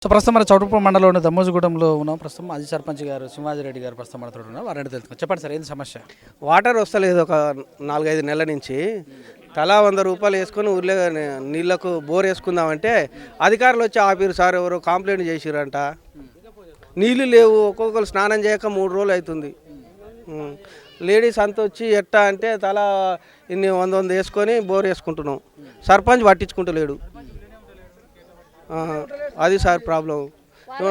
So ప్రస్తుతం మన చౌటుప్పల్ మండలంలోని దమ్మోజుగూడెంలో ఉన్నాం. ప్రస్తుతం మాజీ సర్పంచ్ గారు సింహాజిరెడ్డి గారు ప్రస్తుతం మనతో ఉన్నారు. వారిని తెలుసుకున్నాం. చెప్పండి సార్, ఏంది సమస్య? వాటర్ వస్తలేదు. ఒక 4-5 నెలల నుంచి తలా 100 రూపాయలు వేసుకొని ఊర్లో నీళ్లకు బోర్ వేసుకుందామంటే అధికారులు వచ్చి ఆపిరు సార్, ఎవరో కంప్లైంట్ చేసిరంట. నీళ్లు లేవు, ఒక్కొక్కరు స్నానం చేయక 3 రోజులు అవుతుంది. లేడీస్ అంతా వచ్చి ఎట్టా అంటే తలా ఇన్ని 100 వేసుకొని బోర్ వేసుకుంటున్నాం. సర్పంచ్ పట్టించుకుంటలేడు. అది సార్ ప్రాబ్లం.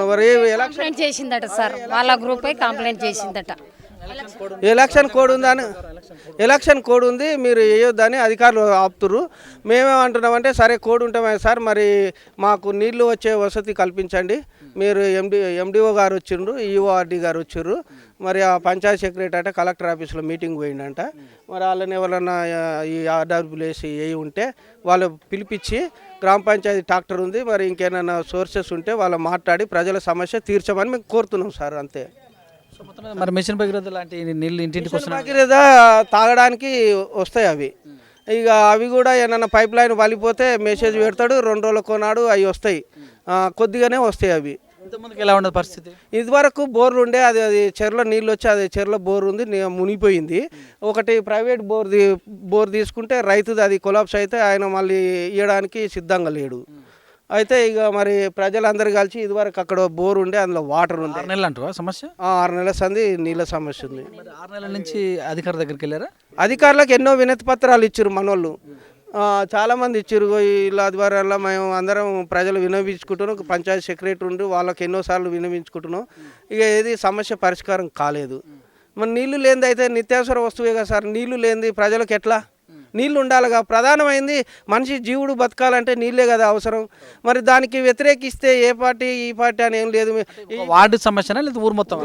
మరి కంప్లైంట్ చేసిందట సార్, వాళ్ళ గ్రూపే కంప్లైంట్ చేసిందట. ఎలక్షన్ కోడ్ ఉందని, ఎలక్షన్ కోడ్ ఉంది, మీరు వేయొద్దని అధికారులు ఆపుతుర్రు. మేమేమంటున్నామంటే సరే కోడ్ ఉంటామే సార్, మరి మాకు నీళ్లు వచ్చే వసతి కల్పించండి. మీరు ఎండిఓ గారు వచ్చిండ్రు, ఈఓఆర్డి గారు వచ్చిర్రు. మరి ఆ పంచాయత్ సెక్రటరీ అంటే కలెక్టర్ ఆఫీస్లో మీటింగ్ పోయిందంట. మరి వాళ్ళని ఎవరన్నా ఈ ఆర్డబ్ల్యూ వేసి వేయి ఉంటే వాళ్ళు పిలిపించి గ్రామ పంచాయతీ ట్రాక్టర్ ఉంది, మరి ఇంకేమైనా సోర్సెస్ ఉంటే వాళ్ళు మాట్లాడి ప్రజల సమస్య తీర్చమని మేము కోరుతున్నాం సార్, అంతే. సో మొత్తం మరి మిషన్ భగీరథ లాంటి నీళ్ళు ఇంటింటికి వస్తున్నాయి. భగీరథ తాగడానికి వస్తాయి అవి. ఇక అవి కూడా ఏమన్నా పైప్ లైన్ వలిపోతే మెసేజ్ పెడతాడు, 2 రోజులకు కొనాడు, అవి వస్తాయి. కొద్దిగానే వస్తాయి అవి. ఇంతకుముందుకు ఎలా ఉండదు పరిస్థితి? ఇదివరకు బోర్లు ఉండే, అది చెరువులో నీళ్ళు వచ్చి అది చెరువులో బోర్ ఉంది, మునిగిపోయింది. ఒకటి ప్రైవేట్ బోర్ తీసుకుంటే రైతుది అది కొలాప్స్ అయితే ఆయన మళ్ళీ ఇవ్వడానికి సిద్ధంగా లేడు. అయితే ఇక మరి ప్రజలందరూ కలిసి ఇదివరకు అక్కడ బోర్ ఉండే, అందులో వాటర్ ఉంది. 6 నెలలు అంటావా సమస్య? 6 నెలల సంది నీళ్ళ సమస్య ఉంది. 6 నెలల నుంచి అధికారుల దగ్గరికి వెళ్ళారా? అధికారులకు ఎన్నో వినతి పత్రాలు ఇచ్చారు మనోళ్ళు, చాలామంది ఇచ్చారు. ఇలా ఆదివారాల్లో మేము అందరం ప్రజలు వినవించుకుంటున్నాం. పంచాయతీ సెక్రటరీ ఉండి వాళ్ళకి ఎన్నోసార్లు వినవించుకుంటున్నాం. ఇక ఏది సమస్య పరిష్కారం కాలేదు. మరి నీళ్లు లేనిది అయితే నిత్యావసర వస్తువే కదా సార్, నీళ్లు లేనిది ప్రజలకు ఎట్లా? నీళ్ళు ఉండాలిగా. ప్రధానమైంది మనిషి జీవుడు బతకాలంటే నీళ్ళే కదా అవసరం. మరి దానికి వ్యతిరేకిస్తే ఏ పార్టీ ఈ పార్టీ అని ఏం లేదు. వార్డు సమస్యనా లేదా ఊరు మొత్తం?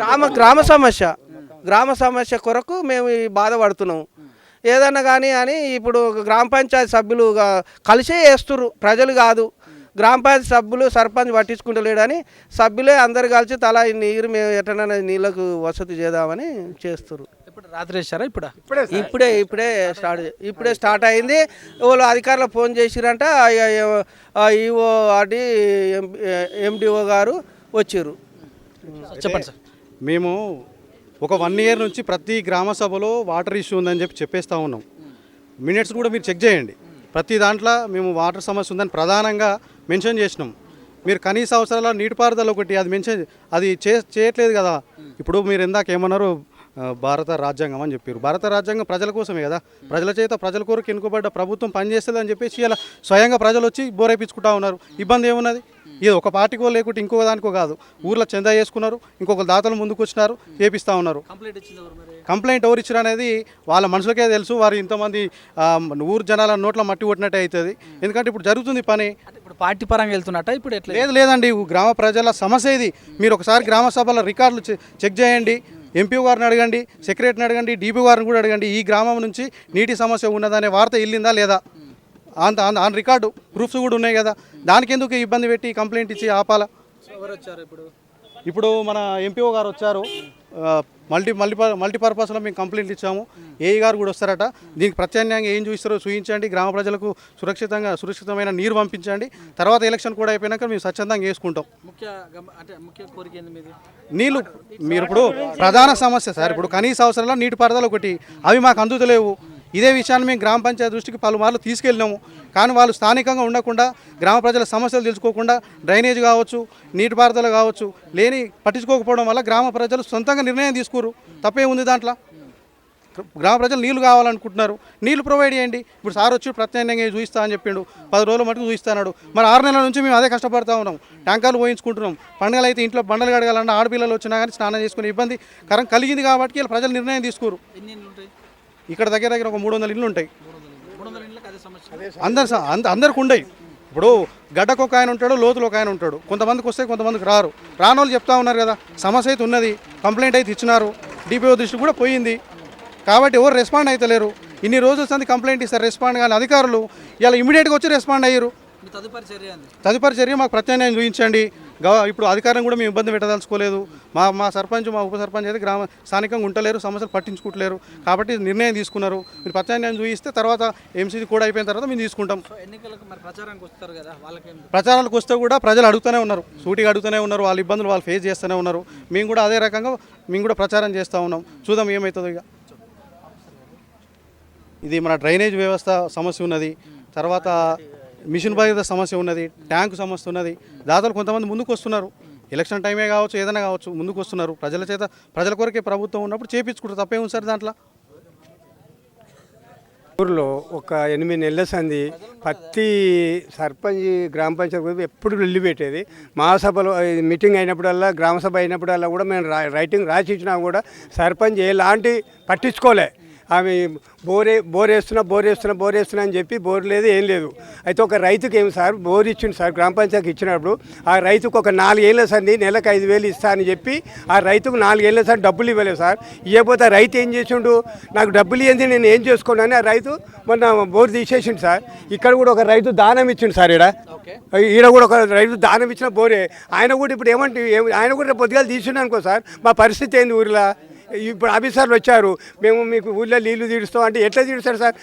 గ్రామ సమస్య కొరకు మేము ఈ బాధపడుతున్నాం. ఏదన్నా కానీ అని ఇప్పుడు గ్రామ పంచాయతీ సభ్యులు కలిసే వేస్తుర్రు, ప్రజలు కాదు. గ్రామ పంచాయతీ సభ్యులు సర్పంచ్ పట్టించుకుంటలేడని సభ్యులే అందరు కలిసి తలా నీరు మేము ఎట్టనైనా నీళ్ళకు వసతి చేద్దామని చేస్తున్నారు. ఇప్పుడు రాత్రి వేసారా? ఇప్పుడే స్టార్ట్ అయింది. వాళ్ళు అధికారులు ఫోన్ చేసిరంట, ఈఓఆర్డి ఎండిఓ గారు వచ్చిర్రు. చెప్పండి సార్. మేము ఒక 1 ఇయర్ నుంచి ప్రతి గ్రామ సభలో వాటర్ ఇష్యూ ఉందని చెప్పేస్తూ ఉన్నాం. మినిట్స్ కూడా మీరు చెక్ చేయండి. ప్రతి దాంట్లో మేము వాటర్ సమస్య ఉందని ప్రధానంగా మెన్షన్ చేసినాం. మీరు కనీస అవసరాల నీటిపారుదల ఒకటి అది అది చేయట్లేదు కదా. ఇప్పుడు మీరు ఇందాక ఏమన్నారు, భారత రాజ్యాంగం అని చెప్పారు. భారత రాజ్యాంగం ప్రజల కోసమే కదా, ప్రజల చేత ప్రజల కొరకు ఎన్నుకోబడ్డ ప్రభుత్వం పనిచేస్తుంది అని చెప్పేసి ఇలా స్వయంగా ప్రజలు వచ్చి బోరేపించుకుంటా ఉన్నారు. ఇబ్బంది ఏమున్నది? ఇది ఒక పార్టీకో లేకుంటే ఇంకొక దానికో కాదు. ఊర్లో చందా చేసుకున్నారు, ఇంకొక దాతలు ముందుకు వచ్చినారు, చేపిస్తూ ఉన్నారు. కంప్లైంట్ ఎవరు ఇచ్చారు అనేది వాళ్ళ మనుషులకే తెలుసు. వారు ఇంతమంది ఊరు జనాల నోట్ల మట్టి కొట్టినట్టే అవుతుంది. ఎందుకంటే ఇప్పుడు జరుగుతుంది పని. ఇప్పుడు పార్టీ పరంగా వెళ్తున్నట్ట ఇప్పుడు ఎట్లా? లేదండి, గ్రామ ప్రజల సమస్య ఇది. మీరు ఒకసారి గ్రామ సభల రికార్డులు చెక్ చేయండి. ఎంపీ గారిని అడగండి, సెక్రటరీని అడగండి, డీపీ గారిని కూడా అడగండి. ఈ గ్రామం నుంచి నీటి సమస్య ఉన్నదనే వార్త వెళ్ళిందా లేదా? ఆన్ రికార్డు ప్రూఫ్స్ కూడా ఉన్నాయి కదా. దానికి ఎందుకు ఇబ్బంది పెట్టి కంప్లైంట్ ఇచ్చి ఆపాలా? ఇప్పుడు మన ఎంపీఓ గారు వచ్చారు, మల్టీపర్పస్లో మేము కంప్లైంట్ ఇచ్చాము. ఏఈ గారు కూడా వస్తారట. దీనికి ప్రత్యామ్నాయంగా ఏం చూస్తారో చూపించండి. గ్రామ ప్రజలకు సురక్షితమైన నీరు పంపించండి. తర్వాత ఎలక్షన్ కూడా అయిపోయినాక మేము స్వచ్ఛందంగా వేసుకుంటాం. నీళ్ళు మీరు ఇప్పుడు ప్రధాన సమస్య సార్, ఇప్పుడు కనీస అవసరాల నీటిపారుదల ఒకటి, అవి మాకు అందుతలేవు. ఇదే విషయాన్ని మేము గ్రామ పంచాయతీ దృష్టికి పలుమార్లు తీసుకెళ్ళినాము. కానీ వాళ్ళు స్థానికంగా ఉండకుండా, గ్రామ ప్రజల సమస్యలు తెలుసుకోకుండా, డ్రైనేజ్ కావచ్చు, నీటిపారుదల కావచ్చు పట్టించుకోకపోవడం వల్ల గ్రామ ప్రజలు సొంతంగా నిర్ణయం తీసుకోరు. తప్పే ఉంది దాంట్లో? గ్రామ ప్రజలు నీళ్లు కావాలనుకుంటున్నారు, నీళ్లు ప్రొవైడ్ చేయండి. ఇప్పుడు సార్ వచ్చి ప్రత్యామ్నాయంగా చూపిస్తా అని చెప్పిండు, 10 రోజుల మటుకు చూపిస్తున్నాడు. మరి 6 నెలల నుంచి మేము అదే కష్టపడుతూ ఉన్నాం. ట్యాంకర్లు పోయించుకుంటున్నాం. పండుగలు అయితే ఇంట్లో బండలు కడగాలన్నా ఆడపిల్లలు వచ్చినా కానీ స్నానం చేసుకునే ఇబ్బంది కలిగింది కాబట్టి ఇలా ప్రజలు నిర్ణయం తీసుకోరు. ఇక్కడ దగ్గర ఒక 300 ఇళ్ళు ఉంటాయి. అందరికి ఉండయి. ఇప్పుడు గడ్డకు ఒక ఆయన ఉంటాడు, లోతులు ఒక ఆయన ఉంటాడు. కొంతమందికి వస్తే కొంతమందికి రారు. రానోళ్ళు చెప్తా ఉన్నారు కదా, సమస్య అయితే ఉన్నది, కంప్లైంట్ అయితే ఇచ్చినారు, డిపిఓ దృష్టి కూడా పోయింది. కాబట్టి ఎవరు రెస్పాండ్ అయితే లేరు. ఇన్ని రోజుల సంది కంప్లైంట్ ఇస్తారు, రెస్పాండ్ కానీ అధికారులు ఇలా ఇమీడియట్గా వచ్చి రెస్పాండ్ అయ్యారు. తదుపరి చర్య మాకు ప్రత్యామ్నాయం చూపించండి. ఇప్పుడు అధికారం కూడా మేము ఇబ్బంది పెట్టదలుచుకోలేదు. మా సర్పంచ్ మా ఉప సర్పంచ్ అయితే స్థానికంగా ఉంటలేరు, సమస్యలు పట్టించుకుంటలేరు. కాబట్టి నిర్ణయం తీసుకున్నారు. మీరు ప్రత్యామ్నాయం చూపిస్తే తర్వాత ఎంసీసీ కూడా అయిపోయిన తర్వాత మేము తీసుకుంటాం. ఎన్నికలకు మరి ప్రచారానికి వస్తారు కదా, వాళ్ళకేం ప్రచారాలకు వస్తే కూడా ప్రజలు అడుగుతూనే ఉన్నారు, సూటిగా అడుగుతూనే ఉన్నారు, వాళ్ళ ఇబ్బందులు వాళ్ళు ఫేస్ చేస్తూనే ఉన్నారు. మేము కూడా అదే రకంగా మేము కూడా ప్రచారం చేస్తూ ఉన్నాం. చూద్దాం ఏమవుతుందో. ఇక ఇది మన డ్రైనేజ్ వ్యవస్థ సమస్య ఉన్నది, తర్వాత మిషన్ భగీరథ సమస్య ఉన్నది, ట్యాంకు సమస్య ఉన్నది. దాదాపు కొంతమంది ముందుకు వస్తున్నారు, ఎలక్షన్ టైమే కావచ్చు ఏదైనా కావచ్చు ముందుకు వస్తున్నారు. ప్రజల కొరకే ప్రభుత్వం ఉన్నప్పుడు చేపించుకుంటారు, తప్పే ఉంది సార్ దాంట్లో. ఊరిలో ఒక 8 నెలల సంది ప్రతి సర్పంచ్ గ్రామ పంచాయతీ ఎప్పుడు వెళ్ళి పెట్టేది. మహాసభలో మీటింగ్ అయినప్పుడల్లా, గ్రామ సభ అయినప్పుడల్లా కూడా మేము రైటింగ్ రాసి ఇచ్చినా కూడా సర్పంచ్ ఎలాంటి పట్టించుకోలే. ఆమె బోర్ వేస్తున్నా అని చెప్పి బోర్ లేదు ఏం లేదు. అయితే ఒక రైతుకి ఏమి సార్ బోర్ ఇచ్చిండు సార్, గ్రామ పంచాయతీకి ఇచ్చినప్పుడు ఆ రైతుకు ఒక 4 ఏళ్ళ సంది నెలకు 5,000 ఇస్తా అని చెప్పి ఆ రైతుకు 4 ఏళ్ళ సంది డబ్బులు ఇవ్వలేదు సార్. ఇవ్వకపోతే రైతు ఏం చేసిండు, నాకు డబ్బులు ఇవ్వండి నేను ఏం చేసుకున్నాను, ఆ రైతు మొన్న బోర్ తీసేసిండు సార్. ఇక్కడ కూడా ఒక రైతు దానం ఇచ్చిండు సార్, ఈడ కూడా ఒక రైతు దానం ఇచ్చిన బోరే. ఆయన కూడా ఇప్పుడు ఆయన కూడా పొద్దుగాలు తీసిండు అనుకో సార్, మా పరిస్థితి ఏంది ఊరిలో. ఇప్పుడు ఆఫీసర్లు వచ్చారు, మేము మీకు ఊళ్ళో నీళ్లు తీడుస్తాం అంటే ఎట్లా తీడుస్తారు సార్.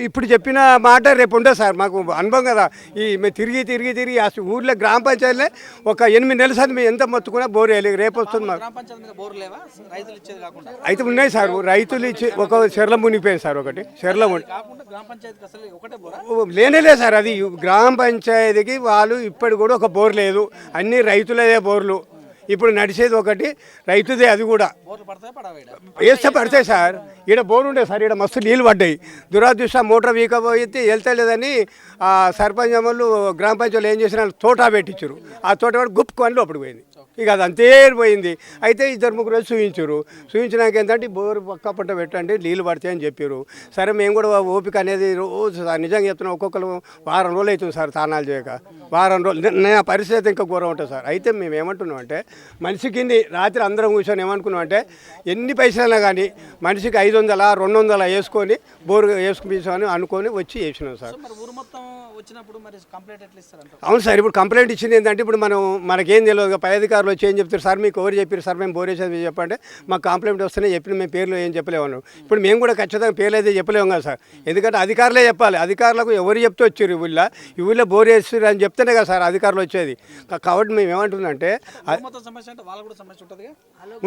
ఇప్పుడు చెప్పిన మాట రేపు ఉండదు సార్, మాకు అనుభవం కదా. మేము తిరిగి ఆ ఊళ్ళో గ్రామ పంచాయతీలే ఒక 8 నెలల సార్ మేము ఎంత మొత్తుకున్నా బోర్ వేయలేదు. రేపు వస్తుంది మాకు. అయితే ఉన్నాయి సార్, రైతులు ఇచ్చి ఒక చెర్ల మునిగిపోయింది సార్, ఒకటి చెర్ల లేనేలే సార్. అది గ్రామ పంచాయతీకి వాళ్ళు ఇప్పటి కూడా ఒక బోర్ లేదు, అన్ని రైతులదే బోర్లు. ఇప్పుడు నడిచేది ఒకటి రైతుదే, అది కూడా వేస్తే పడతాయి సార్. ఈడ బోర్ ఉండే సార్, ఈడ మస్తు నీళ్ళు పడ్డాయి. దురదృష్టం మోటార్ వీకపోతే వెళ్తలేదని ఆ సర్పంచ్ అమ్మలు గ్రామ పంచాయతీలు ఏం చేసిన తోటా పెట్టించారు. ఆ తోట కూడా గుప్పుకొని లోపలికి పోయింది. ఇక అది అంతే పోయింది. అయితే 2-3 రోజులు చూపించినాక ఏంటంటే బోరు పక్క పంట పెట్టండి నీళ్ళు పడతాయని చెప్పారు. సరే మేము కూడా ఓపిక అనేది రోజు నిజంగా చెప్తున్నాం, ఒక్కొక్కరు వారం రోజులు అవుతుంది సార్ తానాలు చేయక. వారం రోజులు నా పరిస్థితి ఇంకా ఘోరం ఉంటుంది సార్. అయితే మేము ఏమంటున్నాం అంటే మనిషికి రాత్రి అందరం కూర్చొని ఏమనుకున్నాం అంటే ఎన్ని పైసలైనా కానీ మనిషికి 500 200 వేసుకొని బోరు వేసుకుని అనుకొని వచ్చి వేసినాం సార్. అవును సార్, ఇప్పుడు కంప్లైంట్ ఇచ్చింది ఏంటంటే ఇప్పుడు మనకేం తెలియదు, పై అధికారులు వచ్చి ఏం చెప్తారు సార్, మీకు ఎవరు చెప్పారు సార్ మేము బోర్ వేసేది చెప్పంటే మాకు కంప్లైంట్ వస్తేనే చెప్పిన మేము పేర్లు ఏం చెప్పలేము. ఇప్పుడు మేము కూడా ఖచ్చితంగా పేర్లు అయితే చెప్పలేము కదా సార్, ఎందుకంటే అధికారులే చెప్పాలి. అధికారులకు ఎవరు చెప్తే వచ్చారు ఈ ఊళ్ళో బోర్ వేస్తారు అని చెప్తేనే కదా సార్ అధికారులు వచ్చేది. కాబట్టి మేము ఏమంటుందంటే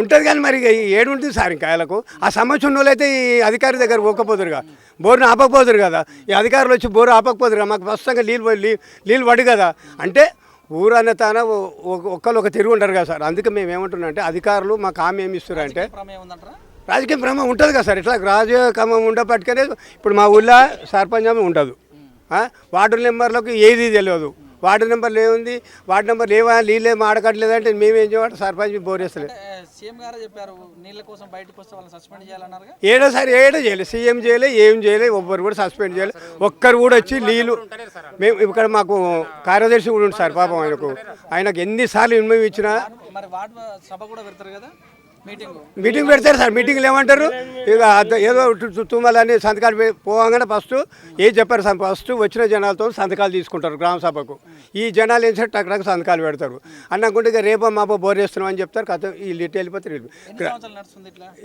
ఉంటుంది కానీ మరి ఏడు ఉంటుంది సార్ ఇంకా ఆయనకు. ఆ సమస్య ఉన్న వాళ్ళైతే ఈ అధికారి దగ్గర పోకపోదురుగా, బోర్ను ఆపకపోదురు కదా. ఈ అధికారులు వచ్చి బోరు ఆపకపోదురుగా, మాకు ప్రస్తుతంగా నీళ్ళు పడు కదా అంటే ఊరన్న తాన ఒక్కరు ఒక తిరుగు ఉంటారు కదా సార్. అందుకే మేము ఏమంటున్నాం అంటే అధికారులు మాకు హామీ ఏమి ఇస్తారు అంటే రాజకీయ భ్రమం ఉంటుంది కదా సార్. ఇట్లా రాజకీయ క్రమం ఉండబట్టుకనే ఇప్పుడు మా ఊళ్ళో సర్పంచ్ ఉండదు, వార్డు మెంబర్లకు ఏది తెలియదు. వార్డు నెంబర్లు ఏముంది, వార్డు నెంబర్లు ఏమా నీళ్ళు ఏమి ఆడకట్లేదంటే మేమేం చేయాలి, సర్పంచ్ బోర్ వేస్తలేదు. ఏడో సార్ ఏడో చేయలేదు, సీఎం చేయలేదు, ఏం చేయలేదు, ఒక్కరు కూడా సస్పెండ్ చేయలేదు, ఒక్కరు కూడా వచ్చి నీళ్ళు. మేము ఇక్కడ మాకు కార్యదర్శి కూడా ఉంది సార్, పాపం ఆయనకు ఎన్నిసార్లు ఇన్వైవ్ ఇచ్చినా మీటింగ్ పెడతారు సార్. మీటింగ్లు ఏమంటారు, ఇక ఏదో తుమ్మలని సంతకాలు పోగానే ఫస్ట్ ఏం చెప్పారు సార్, ఫస్ట్ వచ్చిన జనాలతో సంతకాలు తీసుకుంటారు గ్రామ సభకు. ఈ జనాలు ఏం సార్ టక్ సంతకాలు పెడతారు అన్నకుంటే ఇక రేపో మాపో బోర్ వేస్తున్నాం అని చెప్తారు. కథ వీళ్ళు ఇటు వెళ్ళిపోతారు.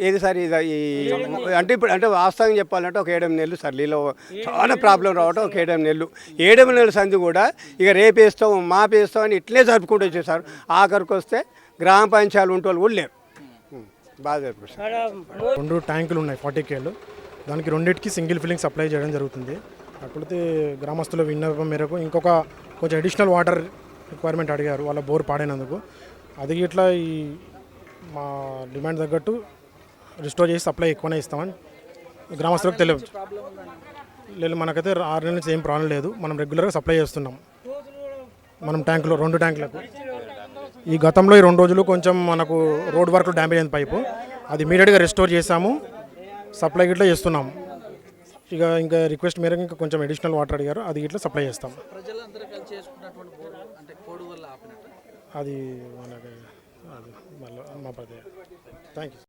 ఏది సార్ ఇది అంటే ఇప్పుడు అంటే వాస్తవంగా చెప్పాలంటే ఒక 7 నెలలు సార్ నీళ్ళు చాలా ప్రాబ్లం రావటం. ఒక 7 నెలలు 7 నెలల సంది కూడా ఇక రేపు వేస్తాం మాపేస్తాం అని ఇట్లే జరుపుకుంటూ వచ్చారు సార్. ఆఖరికి వస్తే గ్రామ పంచాయతీలు ఉంటే వాళ్ళు కూడా లేరు. బాగా 2 ట్యాంకులు ఉన్నాయి 40 KL. దానికి 2టికి సింగిల్ ఫిల్లింగ్ సప్లై చేయడం జరుగుతుంది. కాకపోతే గ్రామస్తుల విన్నపం మేరకు ఇంకొక కొంచెం అడిషనల్ వాటర్ రిక్వైర్మెంట్ అడిగారు వాళ్ళ బోర్ పాడైనందుకు. అది ఇట్లా ఈ మా డిమాండ్ తగ్గట్టు రిస్టోర్ చేసి సప్లై ఎక్కువనే ఇస్తామని గ్రామస్తులకు తెలియదు. లేదు మనకైతే 6 నెలల నుంచి ఏం ప్రాబ్లం లేదు, మనం రెగ్యులర్గా సప్లై చేస్తున్నాం. మనం ట్యాంకులో 2 ట్యాంకులకు ఈ గతంలో ఈ 2 రోజులు కొంచెం మనకు రోడ్ వర్క్లో డ్యామేజ్ అయిన పైపు, అది ఇమీడియట్గా రెస్టోర్ చేసాము, సప్లై గిట్లా చేస్తున్నాం. ఇంకా రిక్వెస్ట్ మేరకు ఇంకా కొంచెం అడిషనల్ వాటర్ అడిగారు, అది ఇట్లా సప్లై చేస్తాం. అది మనకి అది మళ్ళీ మా థ్యాంక్ యూ.